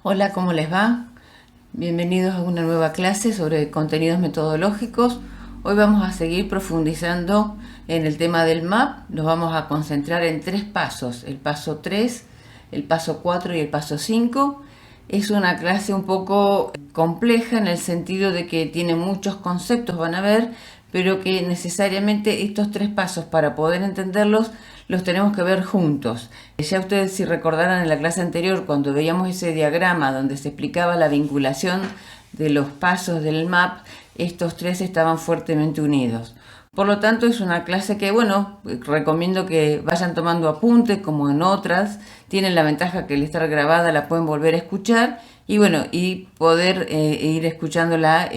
Hola, ¿cómo les va? Bienvenidos a una nueva clase sobre contenidos metodológicos. Hoy vamos a seguir profundizando en el tema del MAP. Nos vamos a concentrar en 3 pasos, el paso 3, el paso 4 y el paso 5. Es una clase un poco compleja en el sentido de que tiene muchos conceptos, van a ver, pero que necesariamente estos 3 pasos, para poder entenderlos, los tenemos que ver juntos. Ya ustedes, si recordarán en la clase anterior, cuando veíamos ese diagrama donde se explicaba la vinculación de los pasos del MAP, estos 3 estaban fuertemente unidos. Por lo tanto, es una clase que, recomiendo que vayan tomando apuntes como en otras. Tienen la ventaja que al estar grabada la pueden volver a escuchar y poder ir escuchándola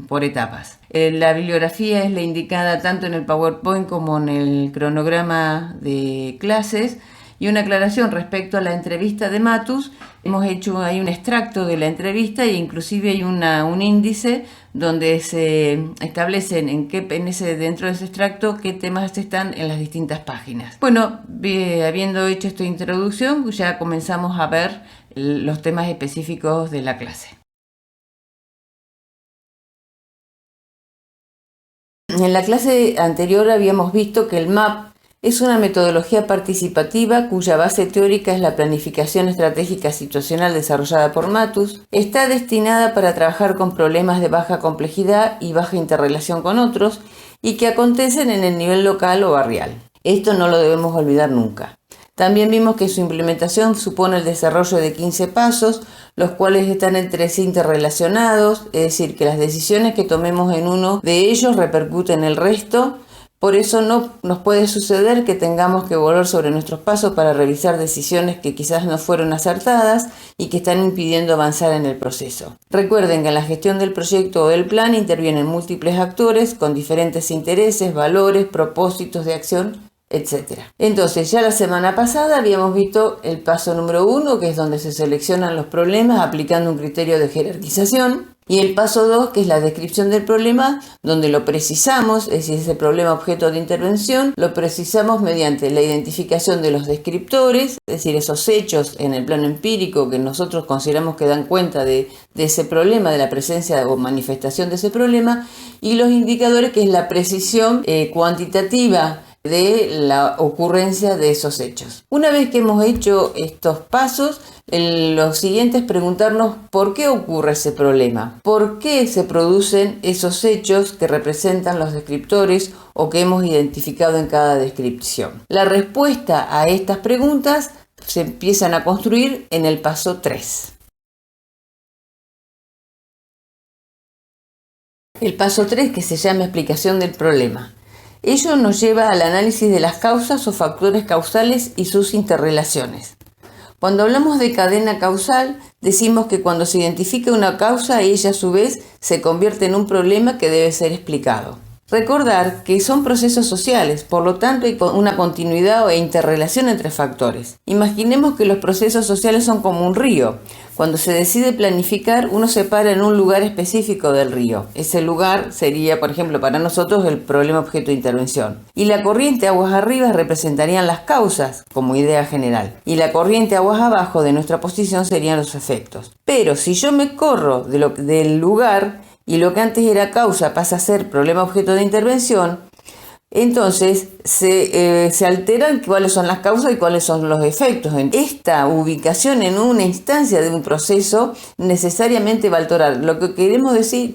por etapas. La bibliografía es la indicada tanto en el PowerPoint como en el cronograma de clases. Y una aclaración respecto a la entrevista de Matus. Hemos hecho ahí un extracto de la entrevista e inclusive hay un índice donde se establecen dentro de ese extracto qué temas están en las distintas páginas. Habiendo hecho esta introducción, ya comenzamos a ver los temas específicos de la clase. En la clase anterior habíamos visto que el MAP es una metodología participativa cuya base teórica es la planificación estratégica situacional desarrollada por Matus. Está destinada para trabajar con problemas de baja complejidad y baja interrelación con otros y que acontecen en el nivel local o barrial. Esto no lo debemos olvidar nunca. También vimos que su implementación supone el desarrollo de 15 pasos, los cuales están entre sí interrelacionados, es decir, que las decisiones que tomemos en uno de ellos repercuten en el resto. Por eso no nos puede suceder que tengamos que volver sobre nuestros pasos para revisar decisiones que quizás no fueron acertadas y que están impidiendo avanzar en el proceso. Recuerden que en la gestión del proyecto o del plan intervienen múltiples actores con diferentes intereses, valores, propósitos de acción, etc. Entonces, ya la semana pasada habíamos visto el paso número 1, que es donde se seleccionan los problemas aplicando un criterio de jerarquización. Y el paso 2, que es la descripción del problema, donde lo precisamos, es decir, ese problema objeto de intervención, lo precisamos mediante la identificación de los descriptores, es decir, esos hechos en el plano empírico que nosotros consideramos que dan cuenta de ese problema, de la presencia o manifestación de ese problema, y los indicadores, que es la precisión cuantitativa de la ocurrencia de esos hechos. Una vez que hemos hecho estos pasos, lo siguiente es preguntarnos por qué ocurre ese problema, por qué se producen esos hechos que representan los descriptores o que hemos identificado en cada descripción. La respuesta a estas preguntas se empiezan a construir en el paso 3. El paso 3, que se llama explicación del problema. Ello nos lleva al análisis de las causas o factores causales y sus interrelaciones. Cuando hablamos de cadena causal, decimos que cuando se identifica una causa, ella a su vez se convierte en un problema que debe ser explicado. Recordar que son procesos sociales, por lo tanto hay una continuidad e interrelación entre factores. Imaginemos que los procesos sociales son como un río. Cuando se decide planificar, uno se para en un lugar específico del río. Ese lugar sería, por ejemplo, para nosotros el problema objeto de intervención. Y la corriente aguas arriba representarían las causas, como idea general. Y la corriente aguas abajo de nuestra posición serían los efectos. Pero si yo me corro del lugar y lo que antes era causa pasa a ser problema objeto de intervención, entonces se alteran cuáles son las causas y cuáles son los efectos. Esta ubicación en una instancia de un proceso necesariamente va a alterar. Lo que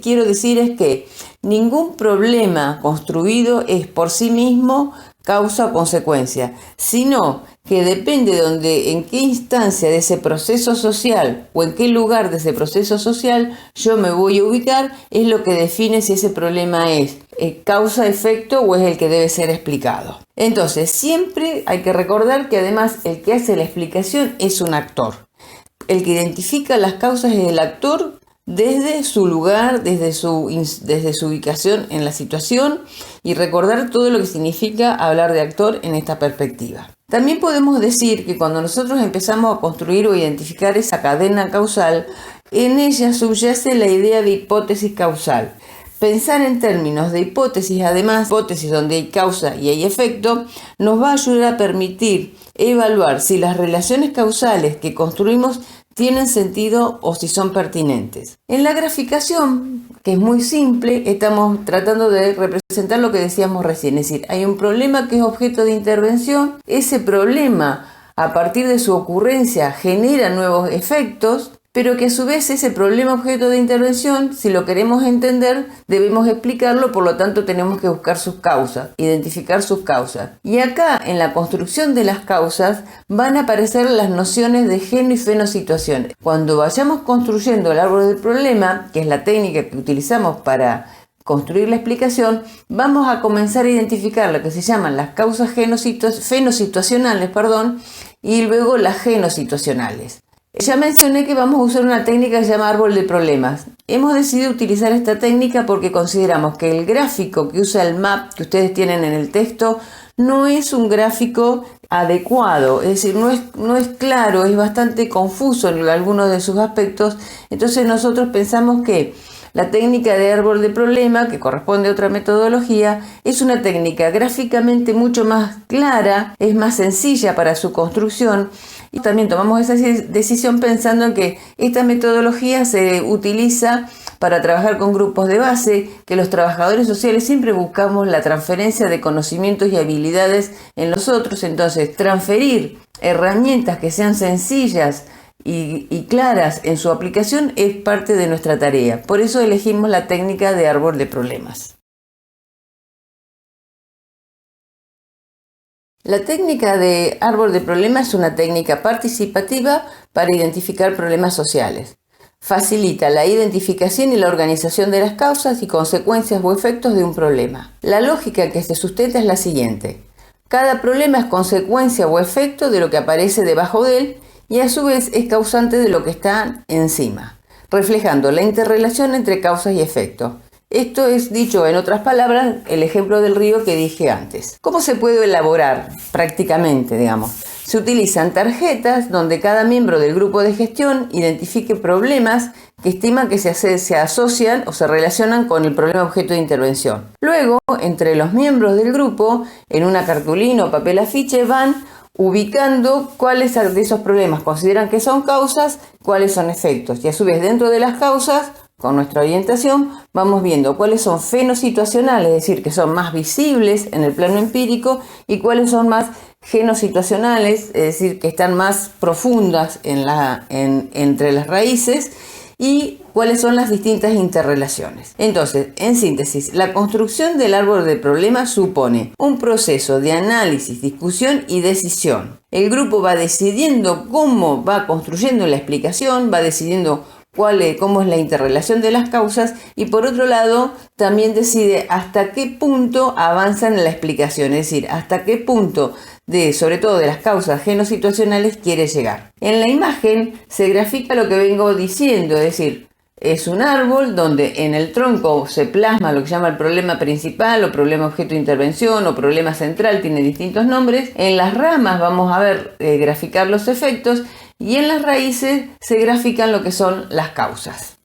quiero decir es que ningún problema construido es por sí mismo causa o consecuencia, sino que depende en qué instancia de ese proceso social o en qué lugar de ese proceso social yo me voy a ubicar, es lo que define si ese problema es causa-efecto o es el que debe ser explicado. Entonces, siempre hay que recordar que además el que hace la explicación es un actor. El que identifica las causas es el actor desde su lugar, desde su ubicación en la situación, y recordar todo lo que significa hablar de actor en esta perspectiva. También podemos decir que cuando nosotros empezamos a construir o identificar esa cadena causal, en ella subyace la idea de hipótesis causal. Pensar en términos de hipótesis, además, hipótesis donde hay causa y hay efecto, nos va a ayudar a permitir evaluar si las relaciones causales que construimos tienen sentido o si son pertinentes. En la graficación, que es muy simple, estamos tratando de representar lo que decíamos recién, es decir, hay un problema que es objeto de intervención, ese problema a partir de su ocurrencia genera nuevos efectos, pero que a su vez ese problema objeto de intervención, si lo queremos entender, debemos explicarlo, por lo tanto tenemos que buscar sus causas, identificar sus causas. Y acá, en la construcción de las causas, van a aparecer las nociones de geno y fenosituación. Cuando vayamos construyendo el árbol del problema, que es la técnica que utilizamos para construir la explicación, vamos a comenzar a identificar lo que se llaman las causas fenosituacionales, y luego las genosituacionales. Ya mencioné que vamos a usar una técnica que se llama árbol de problemas. Hemos decidido utilizar esta técnica porque consideramos que el gráfico que usa el map que ustedes tienen en el texto no es un gráfico adecuado, es decir, no es claro, es bastante confuso en algunos de sus aspectos. Entonces nosotros pensamos que la técnica de árbol de problema, que corresponde a otra metodología, es una técnica gráficamente mucho más clara, es más sencilla para su construcción. Y también tomamos esa decisión pensando en que esta metodología se utiliza para trabajar con grupos de base, que los trabajadores sociales siempre buscamos la transferencia de conocimientos y habilidades en los otros. Entonces, transferir herramientas que sean sencillas y claras en su aplicación es parte de nuestra tarea. Por eso elegimos la técnica de árbol de problemas. La técnica de árbol de problemas es una técnica participativa para identificar problemas sociales. Facilita la identificación y la organización de las causas y consecuencias o efectos de un problema. La lógica que se sustenta es la siguiente. Cada problema es consecuencia o efecto de lo que aparece debajo de él y a su vez es causante de lo que está encima, reflejando la interrelación entre causas y efectos. Esto es, dicho en otras palabras, el ejemplo del río que dije antes. ¿Cómo se puede elaborar prácticamente, digamos? Se utilizan tarjetas donde cada miembro del grupo de gestión identifique problemas que estima que se asocian o se relacionan con el problema objeto de intervención. Luego, entre los miembros del grupo, en una cartulina o papel afiche, van ubicando cuáles de esos problemas consideran que son causas, cuáles son efectos. Y a su vez, dentro de las causas, con nuestra orientación, vamos viendo cuáles son fenosituacionales, es decir, que son más visibles en el plano empírico, y cuáles son más genosituacionales, es decir, que están más profundas entre las raíces, y cuáles son las distintas interrelaciones. Entonces, en síntesis, la construcción del árbol de problemas supone un proceso de análisis, discusión y decisión. El grupo va decidiendo cómo va construyendo la explicación, va decidiendo cómo es la interrelación de las causas, y por otro lado también decide hasta qué punto avanzan en la explicación, es decir, hasta qué punto sobre todo de las causas genosituacionales quiere llegar. En la imagen se grafica lo que vengo diciendo, es decir, es un árbol donde en el tronco se plasma lo que se llama el problema principal o problema objeto de intervención o problema central, tiene distintos nombres. En las ramas vamos a ver graficar los efectos, y en las raíces se grafican lo que son las causas.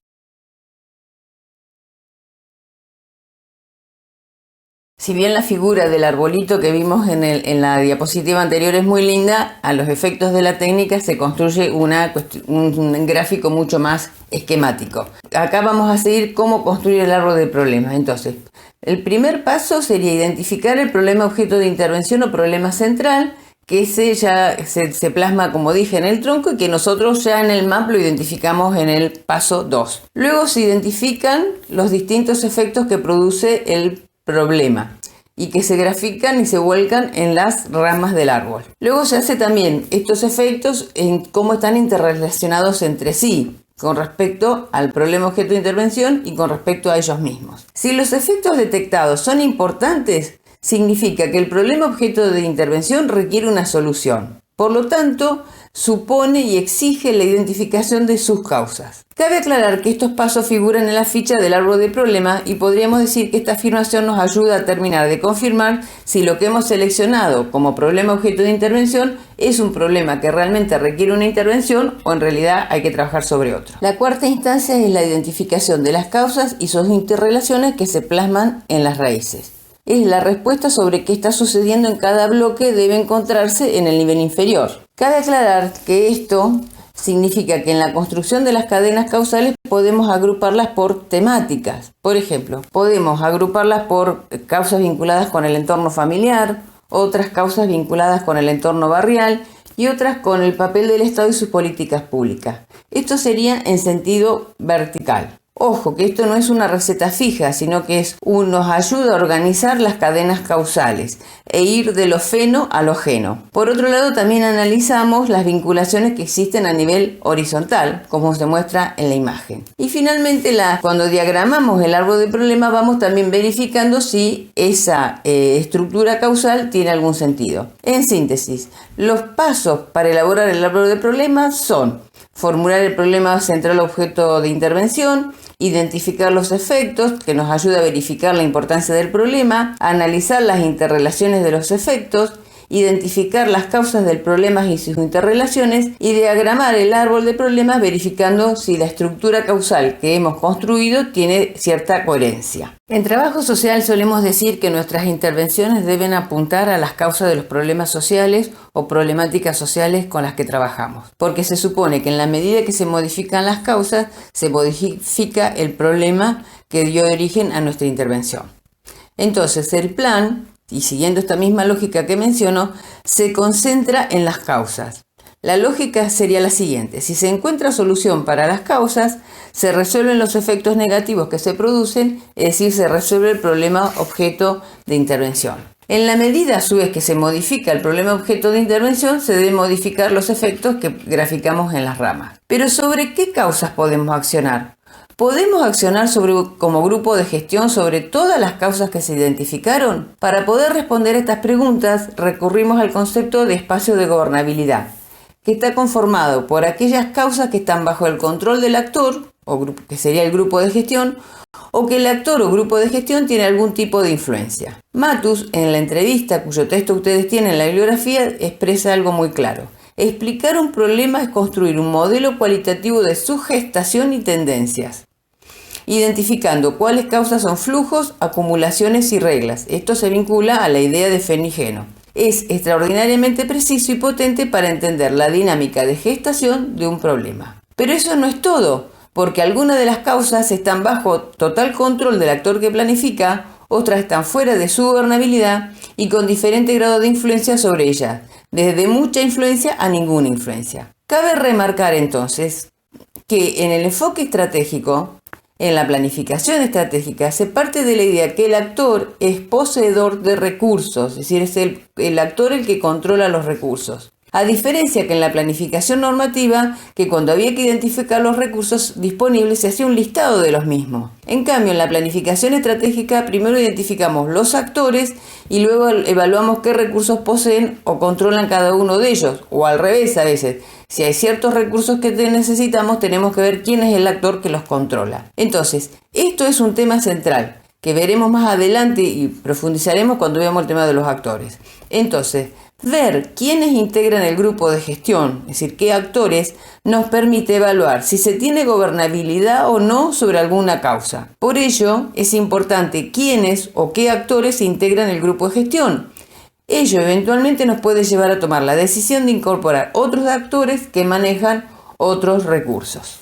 Si bien la figura del arbolito que vimos en la diapositiva anterior es muy linda, a los efectos de la técnica se construye un gráfico mucho más esquemático. Acá vamos a seguir cómo construir el árbol de problemas. Entonces, el primer paso sería identificar el problema objeto de intervención o problema central, que ese ya se plasma, como dije, en el tronco, y que nosotros ya en el map lo identificamos en el paso 2. Luego se identifican los distintos efectos que produce el problema y que se grafican y se vuelcan en las ramas del árbol. Luego se hace también estos efectos en cómo están interrelacionados entre sí con respecto al problema objeto de intervención y con respecto a ellos mismos. Si los efectos detectados son importantes, significa que el problema objeto de intervención requiere una solución. Por lo tanto, supone y exige la identificación de sus causas. Cabe aclarar que estos pasos figuran en la ficha del árbol de problemas, y podríamos decir que esta afirmación nos ayuda a terminar de confirmar si lo que hemos seleccionado como problema objeto de intervención es un problema que realmente requiere una intervención o en realidad hay que trabajar sobre otro. La cuarta instancia es la identificación de las causas y sus interrelaciones que se plasman en las raíces. Es la respuesta sobre qué está sucediendo en cada bloque debe encontrarse en el nivel inferior. Cabe aclarar que esto significa que en la construcción de las cadenas causales podemos agruparlas por temáticas. Por ejemplo, podemos agruparlas por causas vinculadas con el entorno familiar, otras causas vinculadas con el entorno barrial y otras con el papel del Estado y sus políticas públicas. Esto sería en sentido vertical. Ojo, que esto no es una receta fija, sino que nos ayuda a organizar las cadenas causales e ir de lo feno a lo geno. Por otro lado, también analizamos las vinculaciones que existen a nivel horizontal, como se muestra en la imagen. Y finalmente, cuando diagramamos el árbol de problema, vamos también verificando si esa estructura causal tiene algún sentido. En síntesis, los pasos para elaborar el árbol de problema son: formular el problema central objeto de intervención, identificar los efectos, que nos ayuda a verificar la importancia del problema, analizar las interrelaciones de los efectos, identificar las causas del problema y sus interrelaciones y diagramar el árbol de problemas verificando si la estructura causal que hemos construido tiene cierta coherencia. En trabajo social solemos decir que nuestras intervenciones deben apuntar a las causas de los problemas sociales o problemáticas sociales con las que trabajamos, porque se supone que en la medida que se modifican las causas, se modifica el problema que dio origen a nuestra intervención. Entonces, el plan, y siguiendo esta misma lógica que menciono, se concentra en las causas. La lógica sería la siguiente: si se encuentra solución para las causas, se resuelven los efectos negativos que se producen, es decir, se resuelve el problema objeto de intervención. En la medida a su vez que se modifica el problema objeto de intervención, se deben modificar los efectos que graficamos en las ramas. Pero ¿sobre qué causas podemos accionar? ¿Podemos accionar como grupo de gestión sobre todas las causas que se identificaron? Para poder responder a estas preguntas, recurrimos al concepto de espacio de gobernabilidad, que está conformado por aquellas causas que están bajo el control del actor, que sería el grupo de gestión, o que el actor o grupo de gestión tiene algún tipo de influencia. Matus, en la entrevista, cuyo texto ustedes tienen en la bibliografía, expresa algo muy claro. Explicar un problema es construir un modelo cualitativo de sugestación y tendencias, identificando cuáles causas son flujos, acumulaciones y reglas. Esto se vincula a la idea de Fenigeno. Es extraordinariamente preciso y potente para entender la dinámica de gestación de un problema. Pero eso no es todo, porque algunas de las causas están bajo total control del actor que planifica, otras están fuera de su gobernabilidad y con diferente grado de influencia sobre ellas, desde mucha influencia a ninguna influencia. Cabe remarcar entonces que en el enfoque estratégico, en la planificación estratégica, se parte de la idea que el actor es poseedor de recursos, es decir, es el actor el que controla los recursos. A diferencia que en la planificación normativa, que cuando había que identificar los recursos disponibles se hacía un listado de los mismos. En cambio, en la planificación estratégica primero identificamos los actores y luego evaluamos qué recursos poseen o controlan cada uno de ellos, o al revés a veces. Si hay ciertos recursos que necesitamos, tenemos que ver quién es el actor que los controla. Entonces, esto es un tema central que veremos más adelante y profundizaremos cuando veamos el tema de los actores. Entonces, ver quiénes integran el grupo de gestión, es decir, qué actores, nos permite evaluar si se tiene gobernabilidad o no sobre alguna causa. Por ello, es importante quiénes o qué actores integran el grupo de gestión. Ello eventualmente nos puede llevar a tomar la decisión de incorporar otros actores que manejan otros recursos.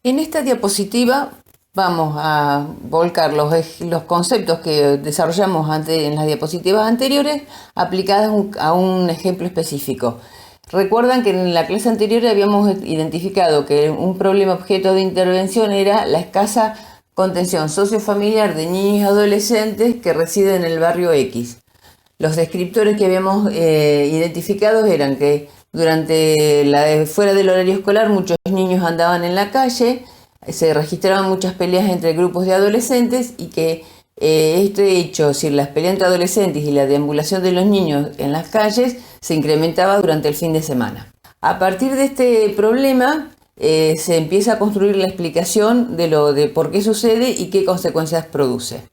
En esta diapositiva vamos a volcar los conceptos que desarrollamos en las diapositivas anteriores aplicadas a un ejemplo específico. Recuerdan que en la clase anterior habíamos identificado que un problema objeto de intervención era la escasa contención sociofamiliar de niños y adolescentes que residen en el barrio X. Los descriptores que habíamos identificado eran que fuera del horario escolar muchos niños andaban en la calle, se registraban muchas peleas entre grupos de adolescentes y que este hecho, es decir, las peleas entre adolescentes y la deambulación de los niños en las calles se incrementaba durante el fin de semana. A partir de este problema se empieza a construir la explicación de por qué sucede y qué consecuencias produce.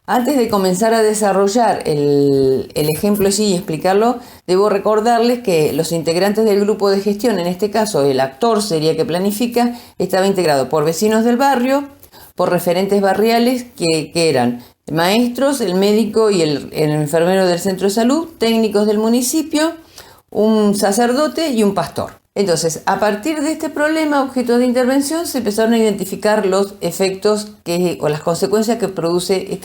Antes de comenzar a desarrollar el ejemplo sí y explicarlo, debo recordarles que los integrantes del grupo de gestión, en este caso el actor sería que planifica, estaba integrado por vecinos del barrio, por referentes barriales que eran maestros, el médico y el enfermero del centro de salud, técnicos del municipio, un sacerdote y un pastor. Entonces, a partir de este problema, objeto de intervención, se empezaron a identificar los efectos o las consecuencias que produce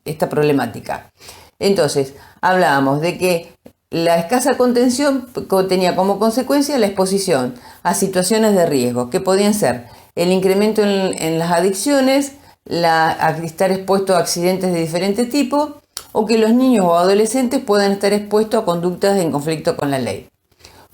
esta problemática. Entonces, hablábamos de que la escasa contención tenía como consecuencia la exposición a situaciones de riesgo, que podían ser el incremento en las adicciones, estar expuesto a accidentes de diferente tipo, o que los niños o adolescentes puedan estar expuestos a conductas en conflicto con la ley.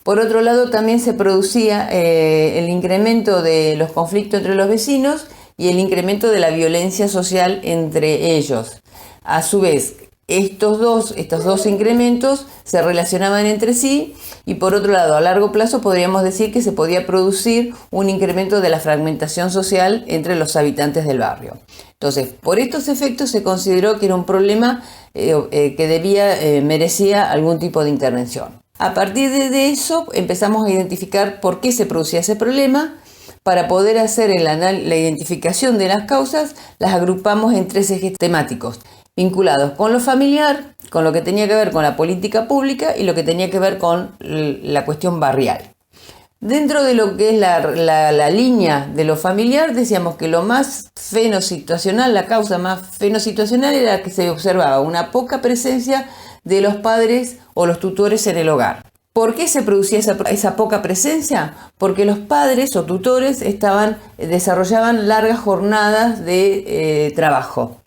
Por otro lado, también se producía el incremento de los conflictos entre los vecinos y el incremento de la violencia social entre ellos. A su vez, estos dos incrementos se relacionaban entre sí y, por otro lado, a largo plazo podríamos decir que se podía producir un incremento de la fragmentación social entre los habitantes del barrio. Entonces, por estos efectos se consideró que era un problema que merecía algún tipo de intervención. A partir de eso empezamos a identificar por qué se producía ese problema. Para poder hacer la identificación de las causas, las agrupamos en 3 ejes temáticos, vinculados con lo familiar, con lo que tenía que ver con la política pública y lo que tenía que ver con la cuestión barrial. Dentro de lo que es la línea de lo familiar, decíamos que lo más fenosituacional, la causa más fenosituacional era que se observaba una poca presencia de los padres o los tutores en el hogar. ¿Por qué se producía esa poca presencia? Porque los padres o tutores desarrollaban largas jornadas de trabajo.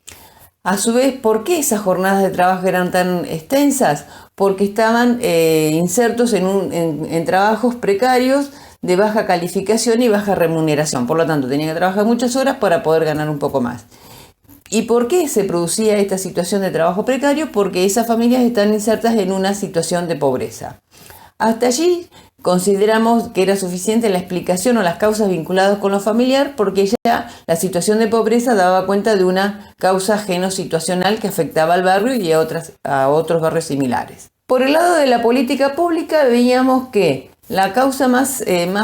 A su vez, ¿por qué esas jornadas de trabajo eran tan extensas? Porque estaban insertos en trabajos precarios de baja calificación y baja remuneración. Por lo tanto, tenían que trabajar muchas horas para poder ganar un poco más. ¿Y por qué se producía esta situación de trabajo precario? Porque esas familias están insertas en una situación de pobreza. Hasta allí consideramos que era suficiente la explicación o las causas vinculadas con lo familiar, porque ya la situación de pobreza daba cuenta de una causa genosituacional que afectaba al barrio y a otros barrios similares. Por el lado de la política pública veíamos que la causa más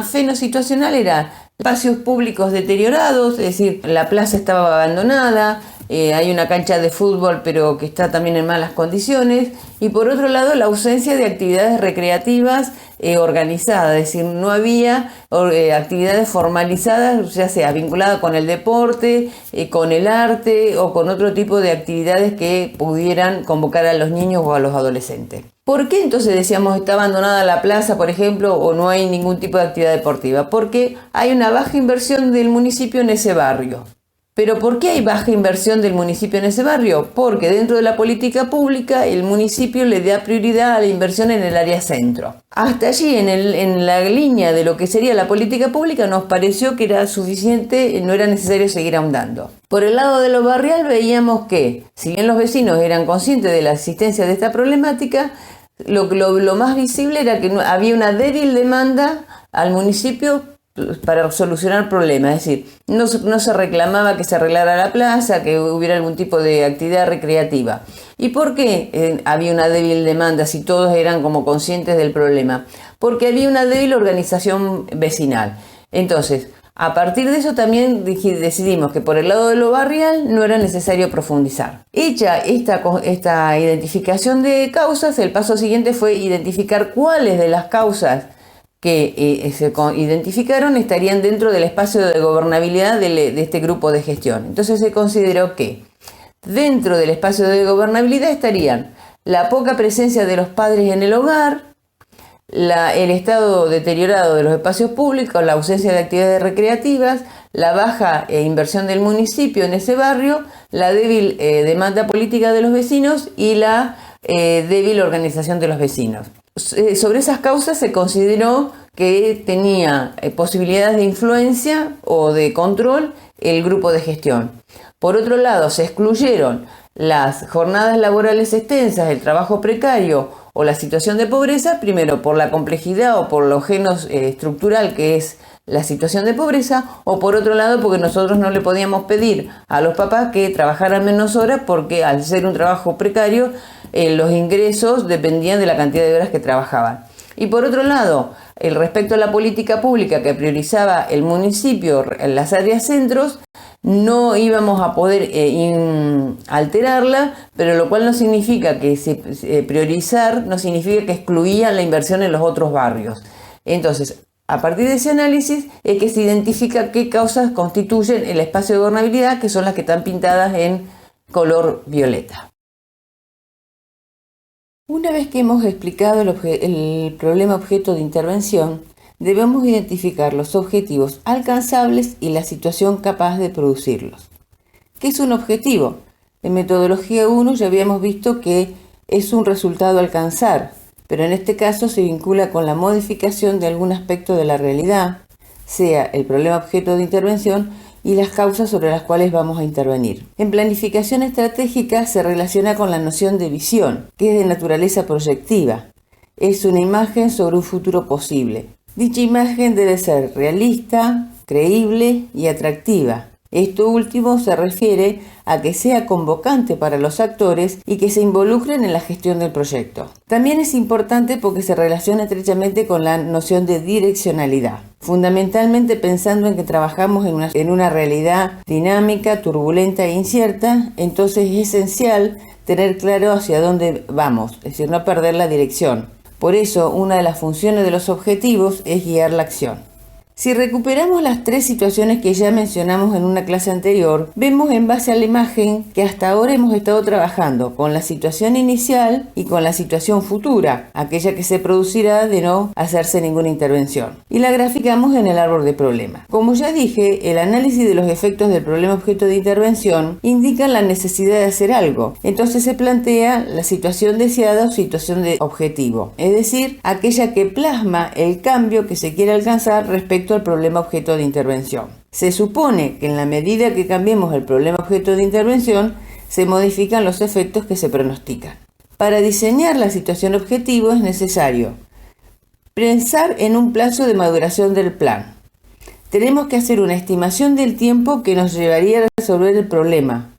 fenosituacional era espacios públicos deteriorados, es decir, la plaza estaba abandonada, hay una cancha de fútbol pero que está también en malas condiciones, y por otro lado la ausencia de actividades recreativas organizadas, es decir, no había actividades formalizadas, ya sea vinculadas con el deporte, con el arte o con otro tipo de actividades que pudieran convocar a los niños o a los adolescentes. ¿Por qué entonces decíamos está abandonada la plaza, por ejemplo, o no hay ningún tipo de actividad deportiva? Porque hay una baja inversión del municipio en ese barrio. ¿Pero por qué hay baja inversión del municipio en ese barrio? Porque dentro de la política pública el municipio le da prioridad a la inversión en el área centro. Hasta allí, en la línea de lo que sería la política pública, nos pareció que era suficiente, no era necesario seguir ahondando. Por el lado de lo barrial veíamos que, si bien los vecinos eran conscientes de la existencia de esta problemática, lo más visible era que había una débil demanda al municipio para solucionar problemas, es decir, no se reclamaba que se arreglara la plaza, que hubiera algún tipo de actividad recreativa. ¿Y por qué había una débil demanda si todos eran como conscientes del problema? Porque había una débil organización vecinal. Entonces, a partir de eso también decidimos que por el lado de lo barrial no era necesario profundizar. Hecha esta identificación de causas, el paso siguiente fue identificar cuáles de las causas que se identificaron estarían dentro del espacio de gobernabilidad de este grupo de gestión. Entonces se consideró que dentro del espacio de gobernabilidad estarían la poca presencia de los padres en el hogar, el estado deteriorado de los espacios públicos, la ausencia de actividades recreativas, la baja inversión del municipio en ese barrio, la débil demanda política de los vecinos y la débil organización de los vecinos. Sobre esas causas se consideró que tenía posibilidades de influencia o de control el grupo de gestión. Por otro lado, se excluyeron las jornadas laborales extensas, el trabajo precario o la situación de pobreza, primero por la complejidad o por lo estructural que es la situación de pobreza, o por otro lado porque nosotros no le podíamos pedir a los papás que trabajaran menos horas porque al ser un trabajo precario los ingresos dependían de la cantidad de horas que trabajaban. Y por otro lado, respecto a la política pública que priorizaba el municipio en las áreas centros, no íbamos a poder alterarla, pero lo cual no significa que priorizar, no significa que excluían la inversión en los otros barrios. Entonces, a partir de ese análisis es que se identifica qué causas constituyen el espacio de gobernabilidad, que son las que están pintadas en color violeta. Una vez que hemos explicado el problema objeto de intervención, debemos identificar los objetivos alcanzables y la situación capaz de producirlos. ¿Qué es un objetivo? En metodología 1 ya habíamos visto que es un resultado a alcanzar, pero en este caso se vincula con la modificación de algún aspecto de la realidad, sea el problema objeto de intervención y las causas sobre las cuales vamos a intervenir. En planificación estratégica se relaciona con la noción de visión, que es de naturaleza proyectiva. Es una imagen sobre un futuro posible. Dicha imagen debe ser realista, creíble y atractiva. Esto último se refiere a que sea convocante para los actores y que se involucren en la gestión del proyecto. También es importante porque se relaciona estrechamente con la noción de direccionalidad, fundamentalmente pensando en que trabajamos en una realidad dinámica, turbulenta e incierta. Entonces es esencial tener claro hacia dónde vamos, es decir, no perder la dirección. Por eso, una de las funciones de los objetivos es guiar la acción. Si recuperamos las tres situaciones que ya mencionamos en una clase anterior, vemos en base a la imagen que hasta ahora hemos estado trabajando con la situación inicial y con la situación futura, aquella que se producirá de no hacerse ninguna intervención. Y la graficamos en el árbol de problema. Como ya dije, el análisis de los efectos del problema objeto de intervención indica la necesidad de hacer algo. Entonces se plantea la situación deseada o situación de objetivo, es decir, aquella que plasma el cambio que se quiere alcanzar respecto al problema objeto de intervención. Se supone que en la medida que cambiemos el problema objeto de intervención, se modifican los efectos que se pronostican. Para diseñar la situación objetivo es necesario pensar en un plazo de maduración del plan. Tenemos que hacer una estimación del tiempo que nos llevaría a resolver el problema.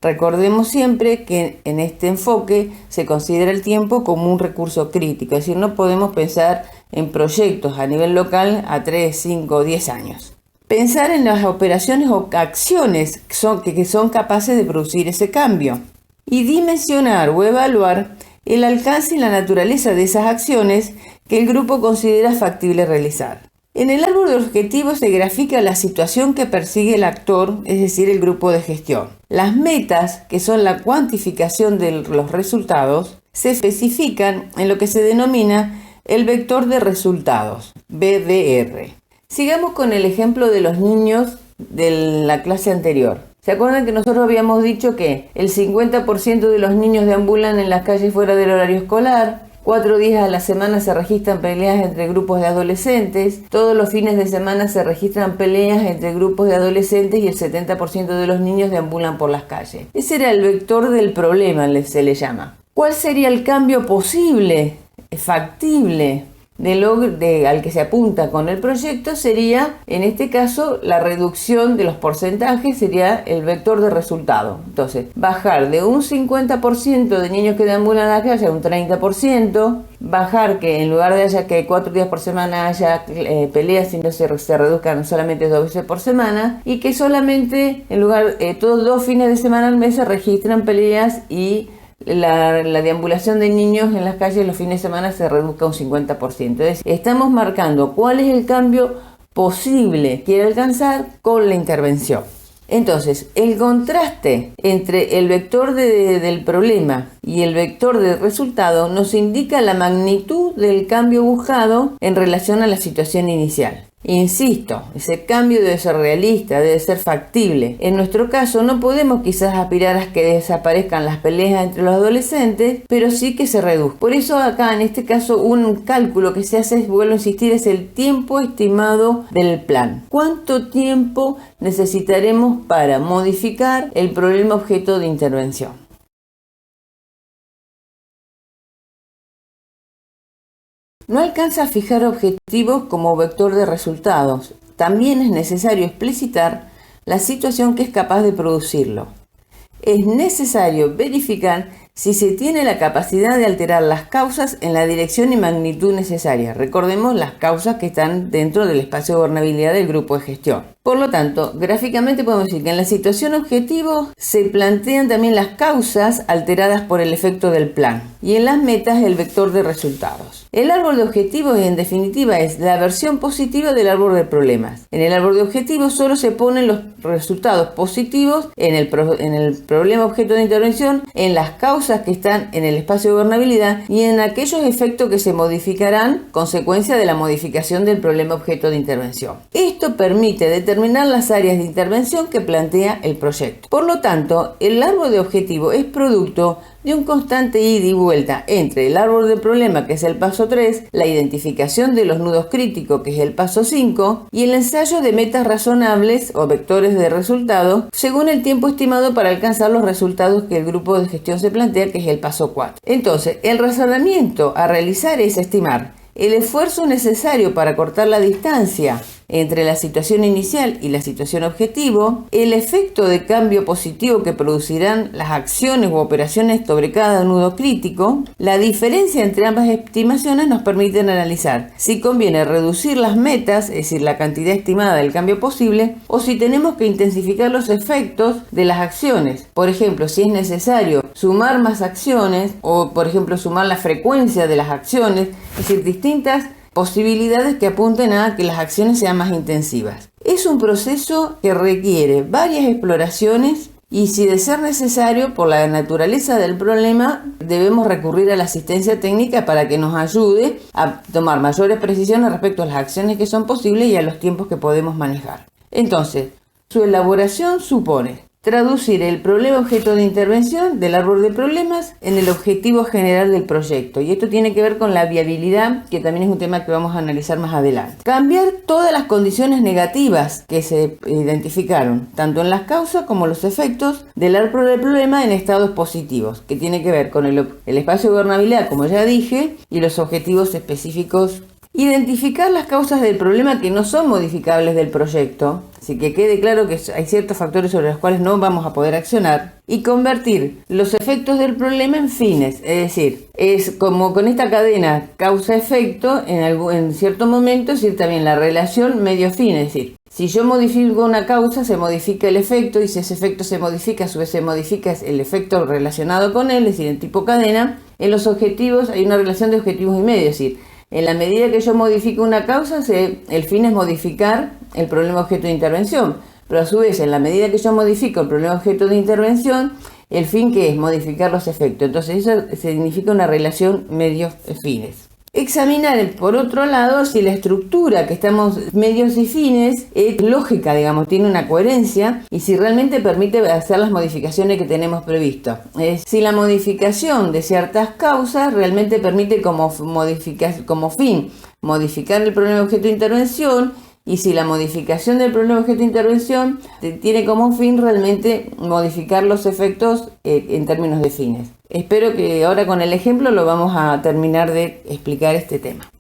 Recordemos siempre que en este enfoque se considera el tiempo como un recurso crítico, es decir, no podemos pensar en proyectos a nivel local a 3, 5 o 10 años. Pensar en las operaciones o acciones que son capaces de producir ese cambio y dimensionar o evaluar el alcance y la naturaleza de esas acciones que el grupo considera factible realizar. En el árbol de objetivos se grafica la situación que persigue el actor, es decir, el grupo de gestión. Las metas, que son la cuantificación de los resultados, se especifican en lo que se denomina el vector de resultados, VDR. Sigamos con el ejemplo de los niños de la clase anterior. ¿Se acuerdan que nosotros habíamos dicho que el 50% de los niños deambulan en las calles fuera del horario escolar? 4 días a la semana se registran peleas entre grupos de adolescentes. Todos los fines de semana se registran peleas entre grupos de adolescentes y el 70% de los niños deambulan por las calles. Ese era el vector del problema, se le llama. ¿Cuál sería el cambio posible, factible, al que se apunta con el proyecto? Sería, en este caso, la reducción de los porcentajes sería el vector de resultado. Entonces, bajar de un 50% de niños que deambulan a la calle a un 30%, bajar que en lugar de haya que 4 días por semana haya peleas, sino se reduzcan solamente 2 veces por semana, y que solamente en lugar todos 2 fines de semana al mes se registran peleas y la deambulación de niños en las calles los fines de semana se reduzca un 50%. Es decir, estamos marcando cuál es el cambio posible que quiere alcanzar con la intervención. Entonces, el contraste entre el vector del problema y el vector del resultado nos indica la magnitud del cambio buscado en relación a la situación inicial. Insisto, ese cambio debe ser realista, debe ser factible. En nuestro caso no podemos quizás aspirar a que desaparezcan las peleas entre los adolescentes, pero sí que se reduzcan. Por eso acá en este caso un cálculo que se hace, vuelvo a insistir, es el tiempo estimado del plan. ¿Cuánto tiempo necesitaremos para modificar el problema objeto de intervención? No alcanza a fijar objetivos como vector de resultados. También es necesario explicitar la situación que es capaz de producirlo. Es necesario verificar si se tiene la capacidad de alterar las causas en la dirección y magnitud necesaria. Recordemos las causas que están dentro del espacio de gobernabilidad del grupo de gestión. Por lo tanto, gráficamente podemos decir que en la situación objetivo se plantean también las causas alteradas por el efecto del plan y en las metas el vector de resultados. El árbol de objetivos en definitiva es la versión positiva del árbol de problemas. En el árbol de objetivos solo se ponen los resultados positivos en el problema objeto de intervención, en las causas que están en el espacio de gobernabilidad y en aquellos efectos que se modificarán consecuencia de la modificación del problema objeto de intervención. Esto permite determinar las áreas de intervención que plantea el proyecto. Por lo tanto, el árbol de objetivo es producto de un constante ida y vuelta entre el árbol de problema, que es el paso 3, la identificación de los nudos críticos, que es el paso 5, y el ensayo de metas razonables o vectores de resultados según el tiempo estimado para alcanzar los resultados que el grupo de gestión se plantea, que es el paso 4. Entonces, el razonamiento a realizar es estimar el esfuerzo necesario para cortar la distancia entre la situación inicial y la situación objetivo, el efecto de cambio positivo que producirán las acciones u operaciones sobre cada nudo crítico. La diferencia entre ambas estimaciones nos permite analizar si conviene reducir las metas, es decir, la cantidad estimada del cambio posible, o si tenemos que intensificar los efectos de las acciones. Por ejemplo, si es necesario sumar más acciones o, por ejemplo, sumar la frecuencia de las acciones, es decir, distintas posibilidades que apunten a que las acciones sean más intensivas. Es un proceso que requiere varias exploraciones y, si de ser necesario, por la naturaleza del problema, debemos recurrir a la asistencia técnica para que nos ayude a tomar mayores precisiones respecto a las acciones que son posibles y a los tiempos que podemos manejar. Entonces, su elaboración supone traducir el problema objeto de intervención del árbol de problemas en el objetivo general del proyecto. Y esto tiene que ver con la viabilidad, que también es un tema que vamos a analizar más adelante. Cambiar todas las condiciones negativas que se identificaron, tanto en las causas como los efectos del árbol de problema en estados positivos, que tiene que ver con el espacio de gobernabilidad, como ya dije, y los objetivos específicos. Identificar las causas del problema que no son modificables del proyecto, así que quede claro que hay ciertos factores sobre los cuales no vamos a poder accionar, y convertir los efectos del problema en fines, es decir, es como con esta cadena causa-efecto, en cierto momento, es decir, también la relación medio-fin, es decir, si yo modifico una causa, se modifica el efecto, y si ese efecto se modifica, a su vez se modifica el efecto relacionado con él, es decir, en tipo cadena. En los objetivos hay una relación de objetivos y medio, es decir, en la medida que yo modifico una causa, el fin es modificar el problema objeto de intervención. Pero a su vez, en la medida que yo modifico el problema objeto de intervención, el fin que es modificar los efectos. Entonces eso significa una relación medios-fines. Examinar, por otro lado, si la estructura que estamos medios y fines es lógica, digamos, tiene una coherencia y si realmente permite hacer las modificaciones que tenemos previsto. Si la modificación de ciertas causas realmente permite como fin modificar el problema objeto de intervención, y si la modificación del problema objeto de intervención tiene como fin realmente modificar los efectos en términos de fines. Espero que ahora con el ejemplo lo vamos a terminar de explicar este tema.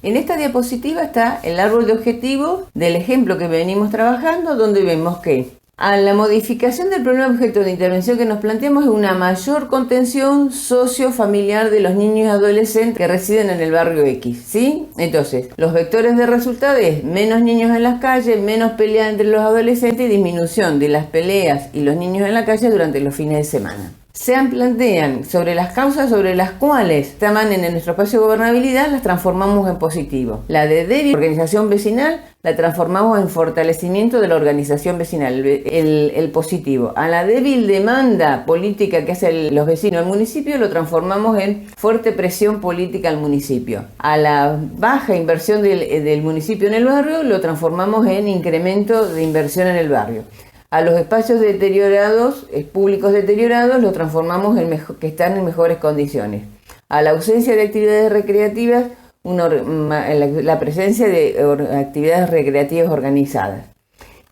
En esta diapositiva está el árbol de objetivos del ejemplo que venimos trabajando, donde vemos que a la modificación del problema objeto de intervención que nos planteamos es una mayor contención sociofamiliar de los niños y adolescentes que residen en el barrio X, ¿sí? Entonces, los vectores de resultado es menos niños en las calles, menos pelea entre los adolescentes y disminución de las peleas y los niños en la calle durante los fines de semana. Se plantean sobre las causas sobre las cuales estaban en nuestro espacio de gobernabilidad, las transformamos en positivo. La de débil organización vecinal la transformamos en fortalecimiento de la organización vecinal, el positivo. A la débil demanda política que hacen los vecinos del municipio lo transformamos en fuerte presión política al municipio. A la baja inversión del municipio en el barrio lo transformamos en incremento de inversión en el barrio. A los espacios deteriorados, públicos deteriorados, los transformamos en que están en mejores condiciones. A la ausencia de actividades recreativas, la presencia de actividades recreativas organizadas.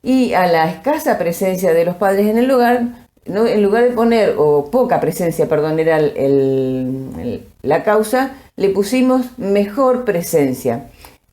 Y a la escasa presencia de los padres en el hogar, ¿no? En lugar de poner, o poca presencia, perdón, era la causa, le pusimos mejor presencia.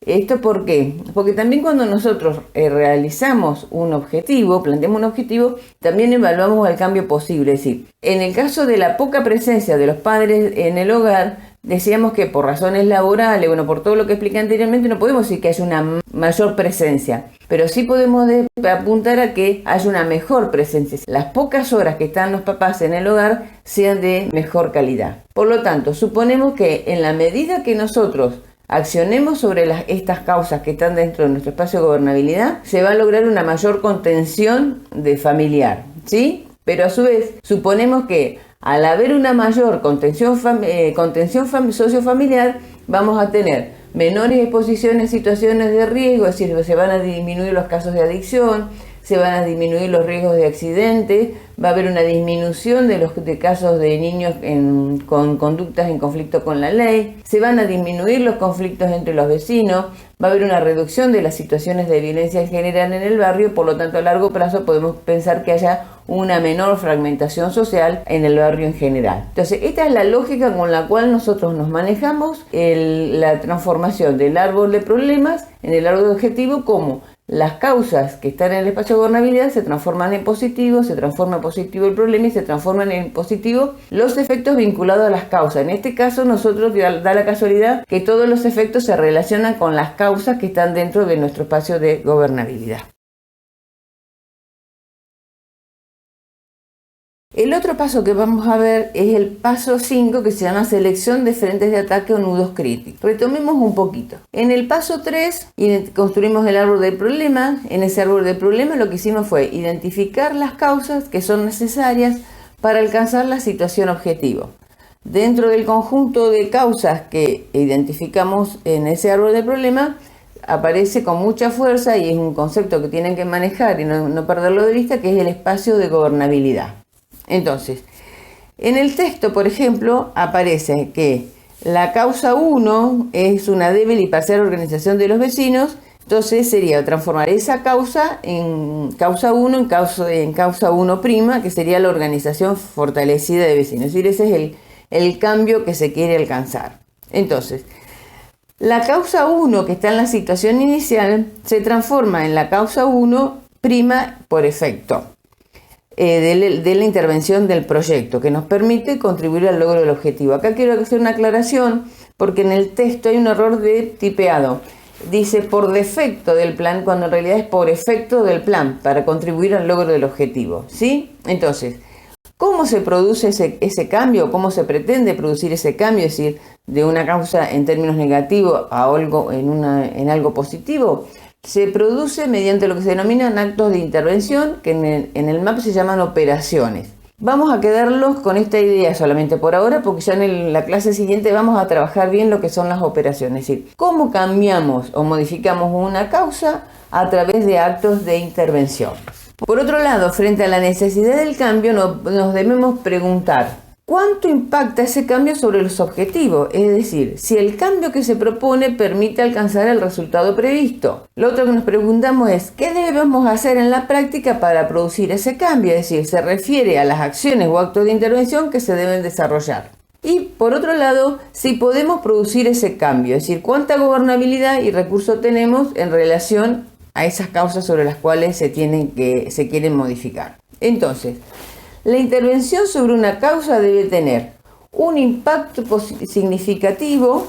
¿Esto por qué? Porque también cuando nosotros realizamos un objetivo, planteamos un objetivo, también evaluamos el cambio posible. Es decir, en el caso de la poca presencia de los padres en el hogar, decíamos que por razones laborales, bueno, por todo lo que expliqué anteriormente, no podemos decir que haya una mayor presencia, pero sí podemos apuntar a que haya una mejor presencia. Las pocas horas que están los papás en el hogar sean de mejor calidad. Por lo tanto, suponemos que en la medida que nosotros accionemos sobre estas causas que están dentro de nuestro espacio de gobernabilidad, se va a lograr una mayor contención de familiar, ¿sí? Pero a su vez, suponemos que al haber una mayor contención sociofamiliar, vamos a tener menores exposiciones a situaciones de riesgo, es decir, se van a disminuir los casos de adicción, se van a disminuir los riesgos de accidentes, va a haber una disminución de casos de niños con conductas en conflicto con la ley, se van a disminuir los conflictos entre los vecinos, va a haber una reducción de las situaciones de violencia en general en el barrio, por lo tanto a largo plazo podemos pensar que haya una menor fragmentación social en el barrio en general. Entonces, esta es la lógica con la cual nosotros nos manejamos la transformación del árbol de problemas en el árbol de objetivo, como las causas que están en el espacio de gobernabilidad se transforman en positivo, se transforma en positivo el problema y se transforman en positivo los efectos vinculados a las causas. En este caso, nosotros da la casualidad que todos los efectos se relacionan con las causas que están dentro de nuestro espacio de gobernabilidad. El otro paso que vamos a ver es el paso 5, que se llama selección de frentes de ataque o nudos críticos. Retomemos un poquito. En el paso 3 construimos el árbol del problema. En ese árbol del problema lo que hicimos fue identificar las causas que son necesarias para alcanzar la situación objetivo. Dentro del conjunto de causas que identificamos en ese árbol del problema, aparece con mucha fuerza, y es un concepto que tienen que manejar y no perderlo de vista, que es el espacio de gobernabilidad. Entonces, en el texto, por ejemplo, aparece que la causa 1 es una débil y parcial organización de los vecinos. Entonces sería transformar esa causa en causa 1 en causa 1', que sería la organización fortalecida de vecinos. Es decir, ese es el cambio que se quiere alcanzar. Entonces, la causa 1, que está en la situación inicial, se transforma en la causa 1' por efecto de la intervención del proyecto, que nos permite contribuir al logro del objetivo. Acá quiero hacer una aclaración, porque en el texto hay un error de tipeado. Dice por defecto del plan, cuando en realidad es por efecto del plan, para contribuir al logro del objetivo, ¿sí? Entonces, ¿cómo se produce ese cambio? ¿Cómo se pretende producir ese cambio? Es decir, de una causa en términos negativos a algo en algo positivo. Se produce mediante lo que se denominan actos de intervención, que en el MAP se llaman operaciones. Vamos a quedarlos con esta idea solamente por ahora, porque ya en la clase siguiente vamos a trabajar bien lo que son las operaciones. Es decir, cómo cambiamos o modificamos una causa a través de actos de intervención. Por otro lado, frente a la necesidad del cambio, nos debemos preguntar: ¿cuánto impacta ese cambio sobre los objetivos? Es decir, si el cambio que se propone permite alcanzar el resultado previsto. Lo otro que nos preguntamos es: ¿qué debemos hacer en la práctica para producir ese cambio? Es decir, se refiere a las acciones o actos de intervención que se deben desarrollar. Y por otro lado, si podemos producir ese cambio, es decir, cuánta gobernabilidad y recursos tenemos en relación a esas causas sobre las cuales se quieren modificar. Entonces, la intervención sobre una causa debe tener un impacto significativo,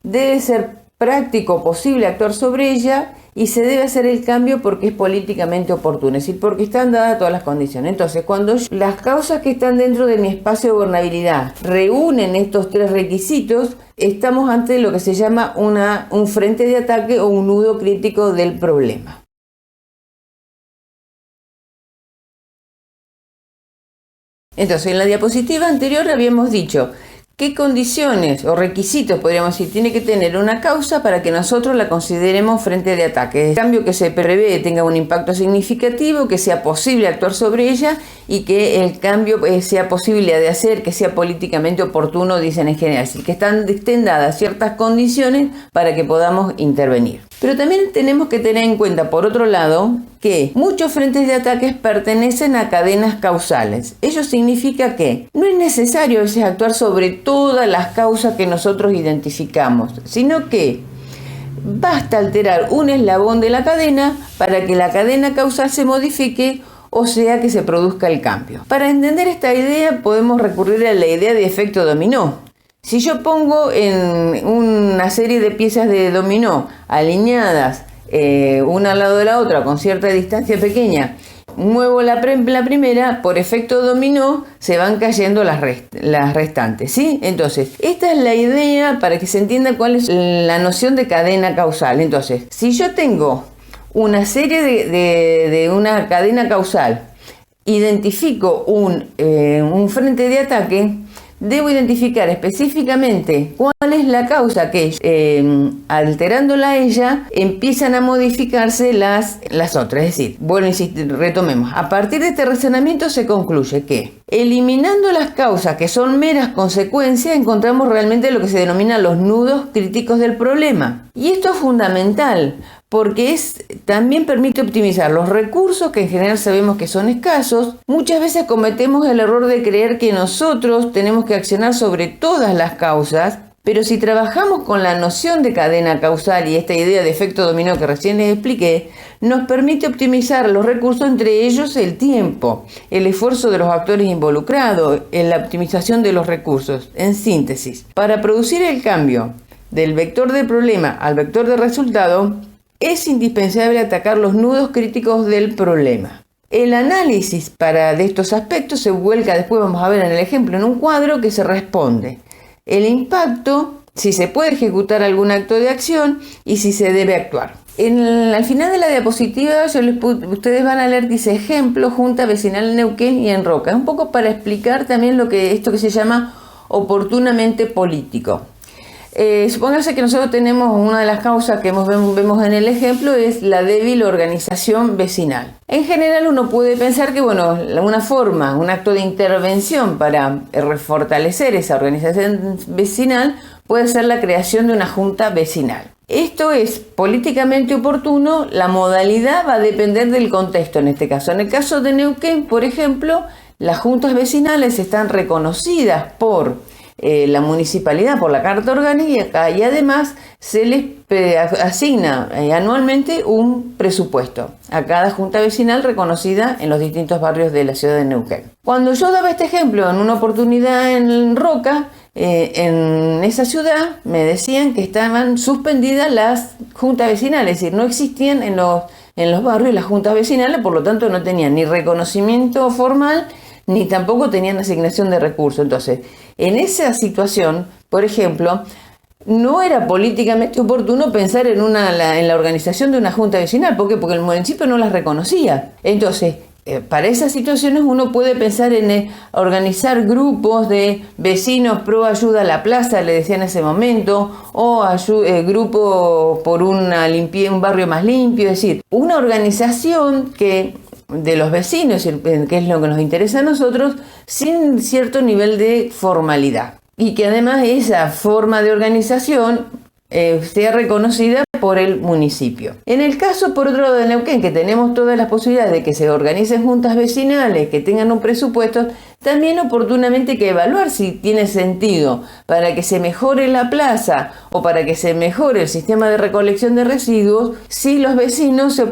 debe ser práctico, posible actuar sobre ella, y se debe hacer el cambio porque es políticamente oportuno, es decir, porque están dadas todas las condiciones. Entonces, cuando las causas que están dentro de mi espacio de gobernabilidad reúnen estos 3 requisitos, estamos ante lo que se llama un frente de ataque o un nudo crítico del problema. Entonces, en la diapositiva anterior habíamos dicho qué condiciones o requisitos, podríamos decir, tiene que tener una causa para que nosotros la consideremos frente de ataque. El cambio que se prevé tenga un impacto significativo, que sea posible actuar sobre ella y que el cambio sea posible de hacer, que sea políticamente oportuno, dicen en general. Es decir, que estén dadas ciertas condiciones para que podamos intervenir. Pero también tenemos que tener en cuenta, por otro lado, que muchos frentes de ataques pertenecen a cadenas causales. Ello significa que no es necesario a veces actuar sobre todas las causas que nosotros identificamos, sino que basta alterar un eslabón de la cadena para que la cadena causal se modifique, o sea que se produzca el cambio. Para entender esta idea podemos recurrir a la idea de efecto dominó. Si yo pongo en una serie de piezas de dominó alineadas una al lado de la otra con cierta distancia pequeña, muevo la primera, por efecto dominó se van cayendo las restantes, ¿sí? Entonces, esta es la idea para que se entienda cuál es la noción de cadena causal. Entonces, si yo tengo una serie de una cadena causal, identifico un frente de ataque, debo identificar específicamente cuál es la causa que, alterándola a ella, empiezan a modificarse las otras. Es decir, bueno, retomemos. A partir de este razonamiento se concluye que, eliminando las causas que son meras consecuencias, encontramos realmente lo que se denomina los nudos críticos del problema. Y esto es fundamental, porque también permite optimizar los recursos que en general sabemos que son escasos. Muchas veces cometemos el error de creer que nosotros tenemos que accionar sobre todas las causas, pero si trabajamos con la noción de cadena causal y esta idea de efecto dominó que recién les expliqué, nos permite optimizar los recursos, entre ellos el tiempo, el esfuerzo de los actores involucrados, en la optimización de los recursos. En síntesis, para producir el cambio del vector de problema al vector de resultado, es indispensable atacar los nudos críticos del problema. El análisis de estos aspectos se vuelca, después vamos a ver en el ejemplo, en un cuadro que se responde el impacto, si se puede ejecutar algún acto de acción y si se debe actuar. Al final de la diapositiva ustedes van a leer, dice ejemplo, Junta Vecinal en Neuquén y en Roca. Es un poco para explicar también esto que se llama oportunamente político. Supóngase que nosotros tenemos una de las causas que vemos en el ejemplo es la débil organización vecinal. En general uno puede pensar que una forma, un acto de intervención para fortalecer esa organización vecinal puede ser la creación de una junta vecinal. Esto es políticamente oportuno, la modalidad va a depender del contexto en este caso. En el caso de Neuquén, por ejemplo, las juntas vecinales están reconocidas por la municipalidad, por la carta orgánica, y además se les asigna anualmente un presupuesto a cada junta vecinal reconocida en los distintos barrios de la ciudad de Neuquén. Cuando yo daba este ejemplo en una oportunidad en Roca, en esa ciudad me decían que estaban suspendidas las juntas vecinales, es decir, no existían en los barrios las juntas vecinales, por lo tanto no tenían ni reconocimiento formal ni tampoco tenían asignación de recursos. Entonces, en esa situación, por ejemplo, no era políticamente oportuno pensar en la organización de una junta vecinal. ¿Por qué? Porque el municipio no las reconocía. Entonces, para esas situaciones uno puede pensar en organizar grupos de vecinos pro ayuda a la plaza, le decía en ese momento, o grupo por un barrio más limpio, es decir, una organización de los vecinos, que es lo que nos interesa a nosotros, sin cierto nivel de formalidad. Y que además esa forma de organización sea reconocida por el municipio. En el caso, por otro lado, de Neuquén, que tenemos todas las posibilidades de que se organicen juntas vecinales, que tengan un presupuesto, también oportunamente hay que evaluar si tiene sentido para que se mejore la plaza o para que se mejore el sistema de recolección de residuos, si los vecinos se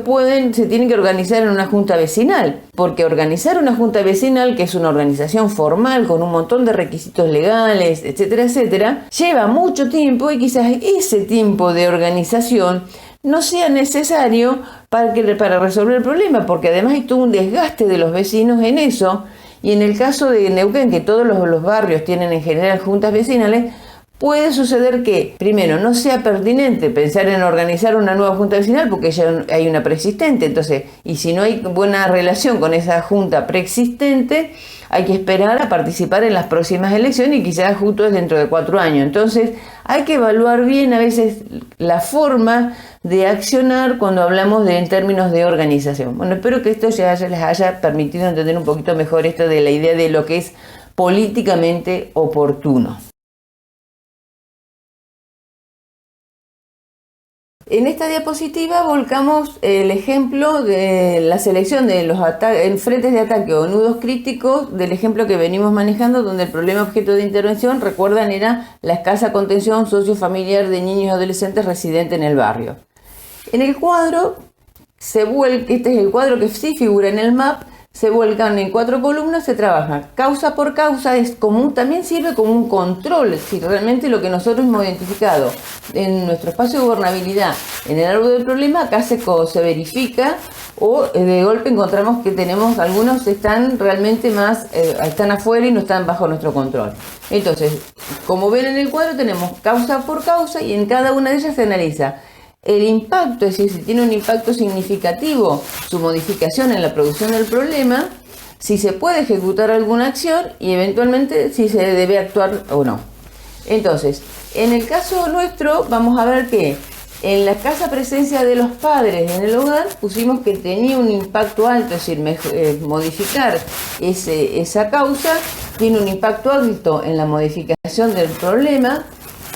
tienen que organizar en una junta vecinal. Porque organizar una junta vecinal, que es una organización formal con un montón de requisitos legales, etcétera, etcétera, lleva mucho tiempo y quizás ese tiempo de organización no sea necesario para resolver el problema, porque además hay todo un desgaste de los vecinos en eso. Y en el caso de Neuquén, que todos los barrios tienen en general juntas vecinales, puede suceder que, primero, no sea pertinente pensar en organizar una nueva junta vecinal porque ya hay una preexistente. Entonces, y si no hay buena relación con esa junta preexistente, hay que esperar a participar en las próximas elecciones y quizás justo es dentro de 4 años. Entonces, hay que evaluar bien a veces la forma de accionar cuando hablamos en términos de organización. Bueno, espero que esto ya les haya permitido entender un poquito mejor esto de la idea de lo que es políticamente oportuno. En esta diapositiva volcamos el ejemplo de la selección de los frentes de ataque o nudos críticos del ejemplo que venimos manejando, donde el problema objeto de intervención, recuerdan, era la escasa contención sociofamiliar de niños y adolescentes residentes en el barrio. En el cuadro, este es el cuadro que sí figura en el MAP, se vuelcan en 4 columnas, se trabaja causa por causa, también sirve como un control, si realmente lo que nosotros hemos identificado en nuestro espacio de gobernabilidad, en el árbol del problema, acá se verifica, o de golpe encontramos que tenemos, algunos están realmente están afuera y no están bajo nuestro control. Entonces, como ven en el cuadro, tenemos causa por causa y en cada una de ellas se analiza el impacto, es decir, si tiene un impacto significativo su modificación en la producción del problema, si se puede ejecutar alguna acción y eventualmente si se debe actuar o no. Entonces, en el caso nuestro vamos a ver que en la escasa presencia de los padres en el hogar pusimos que tenía un impacto alto, es decir, modificar esa causa tiene un impacto alto en la modificación del problema.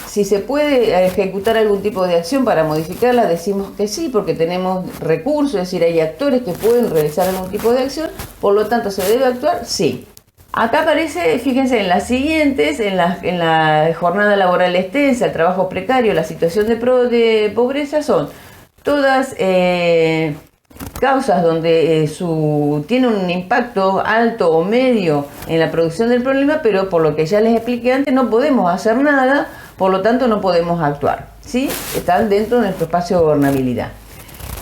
Si se puede ejecutar algún tipo de acción para modificarla, decimos que sí, porque tenemos recursos, es decir, hay actores que pueden realizar algún tipo de acción, por lo tanto, ¿se debe actuar? Sí. Acá aparece, fíjense, en las siguientes, en la jornada laboral extensa, el trabajo precario, la situación de pobreza, son todas causas donde tiene un impacto alto o medio en la producción del problema, pero por lo que ya les expliqué antes, no podemos hacer nada, por lo tanto no podemos actuar, ¿sí? Están dentro de nuestro espacio de gobernabilidad.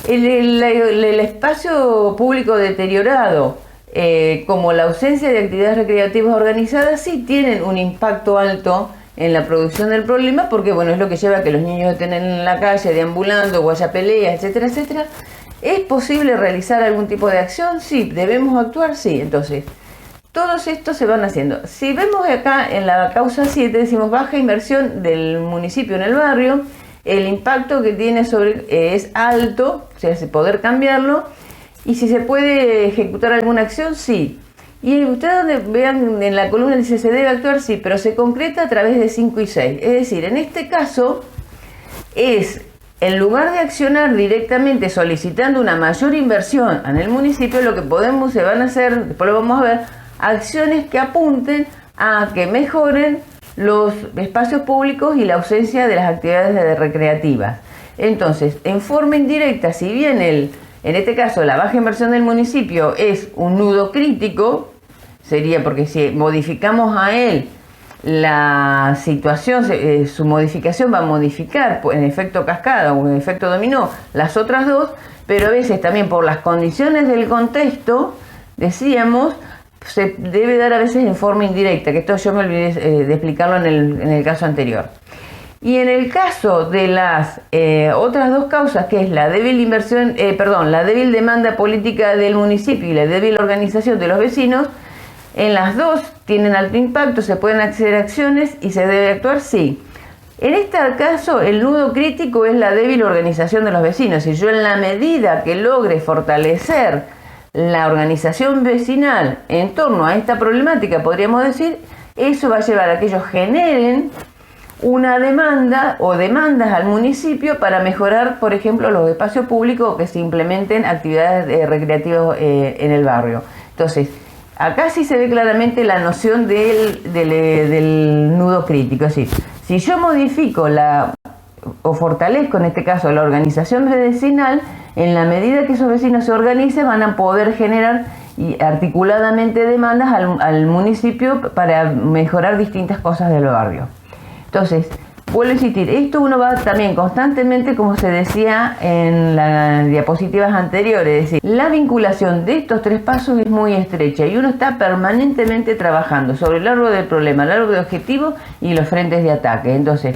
El espacio público deteriorado, como la ausencia de actividades recreativas organizadas, sí tienen un impacto alto en la producción del problema, porque bueno, es lo que lleva a que los niños estén en la calle deambulando, o haya peleas, etcétera, etcétera. ¿Es posible realizar algún tipo de acción? Sí. ¿Debemos actuar? Sí. Entonces, todos estos se van haciendo. Si vemos acá en la causa 7, decimos baja inversión del municipio en el barrio, el impacto que tiene es alto, o sea, poder cambiarlo, y si se puede ejecutar alguna acción, sí. Y ustedes donde vean en la columna dice se debe actuar, sí, pero se concreta a través de 5 y 6. Es decir, en este caso en lugar de accionar directamente solicitando una mayor inversión en el municipio, lo que se van a hacer, después lo vamos a ver, acciones que apunten a que mejoren los espacios públicos y la ausencia de las actividades recreativas. Entonces, en forma indirecta, si bien en este caso la baja inversión del municipio es un nudo crítico, sería porque si modificamos a él la situación, su modificación va a modificar en efecto cascada o en efecto dominó las otras dos, pero a veces también por las condiciones del contexto, decíamos, se debe dar a veces en forma indirecta, que esto yo me olvidé de explicarlo en el caso anterior. Y en el caso de las otras dos causas, que es la débil la débil demanda política del municipio y la débil organización de los vecinos, en las dos tienen alto impacto, se pueden hacer acciones y se debe actuar, sí. En este caso, el nudo crítico es la débil organización de los vecinos. Y yo, en la medida que logre fortalecer la organización vecinal en torno a esta problemática, podríamos decir, eso va a llevar a que ellos generen una demanda o demandas al municipio para mejorar, por ejemplo, los espacios públicos o que se implementen actividades recreativas en el barrio. Entonces, acá sí se ve claramente la noción del nudo crítico. Es decir, si yo modifico o fortalezco en este caso la organización vecinal, en la medida que esos vecinos se organicen van a poder generar y articuladamente demandas al municipio para mejorar distintas cosas del barrio. Entonces, vuelvo a insistir, esto uno va también constantemente, como se decía en las diapositivas anteriores, es decir, la vinculación de estos 3 pasos es muy estrecha y uno está permanentemente trabajando sobre el árbol del problema, el árbol de objetivo y los frentes de ataque. Entonces,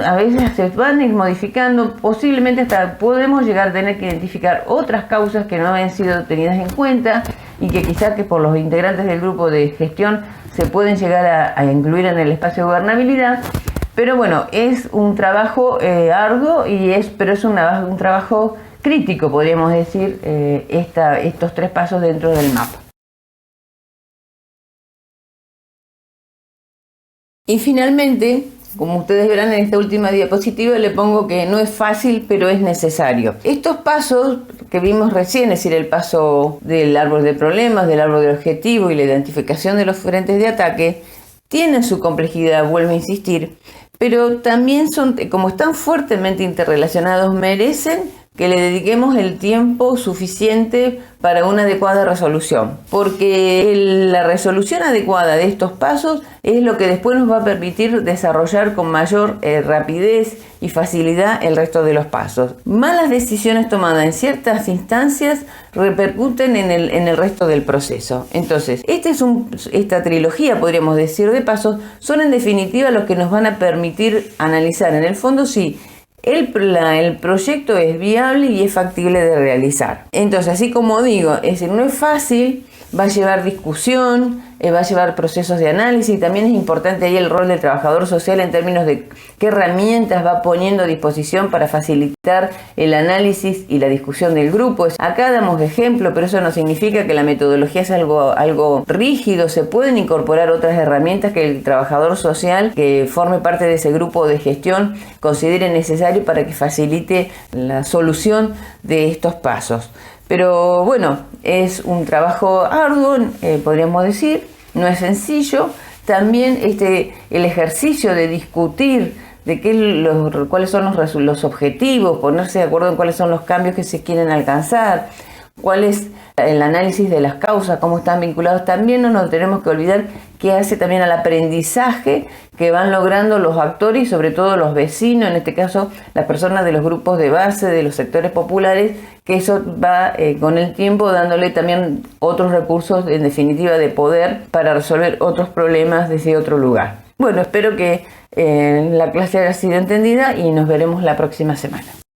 a veces se van a ir modificando, posiblemente hasta podemos llegar a tener que identificar otras causas que no habían sido tenidas en cuenta y que quizás que por los integrantes del grupo de gestión se pueden llegar a incluir en el espacio de gobernabilidad. Pero bueno, es un trabajo arduo, pero es un trabajo crítico, podríamos decir, estos 3 pasos dentro del mapa. Y finalmente, como ustedes verán en esta última diapositiva, le pongo que no es fácil, pero es necesario. Estos pasos que vimos recién, es decir, el paso del árbol de problemas, del árbol de objetivo y la identificación de los frentes de ataque, tienen su complejidad, vuelvo a insistir, pero también como están fuertemente interrelacionados, merecen que le dediquemos el tiempo suficiente para una adecuada resolución, porque la resolución adecuada de estos pasos es lo que después nos va a permitir desarrollar con mayor rapidez y facilidad el resto de los pasos. Malas decisiones tomadas en ciertas instancias repercuten en el resto del proceso. Entonces, esta trilogía, podríamos decir, de pasos, son en definitiva los que nos van a permitir analizar en el fondo si el proyecto es viable y es factible de realizar. Entonces, así como digo, no es fácil, va a llevar discusión, va a llevar procesos de análisis. También es importante ahí el rol del trabajador social en términos de qué herramientas va poniendo a disposición para facilitar el análisis y la discusión del grupo. Acá damos ejemplo, pero eso no significa que la metodología es algo rígido. Se pueden incorporar otras herramientas que el trabajador social que forme parte de ese grupo de gestión considere necesario para que facilite la solución de estos pasos. Pero bueno, es un trabajo arduo, podríamos decir, no es sencillo. También el ejercicio de discutir de cuáles son los objetivos, ponerse de acuerdo en cuáles son los cambios que se quieren alcanzar, cuál es el análisis de las causas, cómo están vinculados. También no nos tenemos que olvidar que hace también al aprendizaje que van logrando los actores y sobre todo los vecinos, en este caso las personas de los grupos de base, de los sectores populares, que eso va con el tiempo dándole también otros recursos, en definitiva, de poder para resolver otros problemas desde otro lugar. Bueno, espero que la clase haya sido entendida y nos veremos la próxima semana.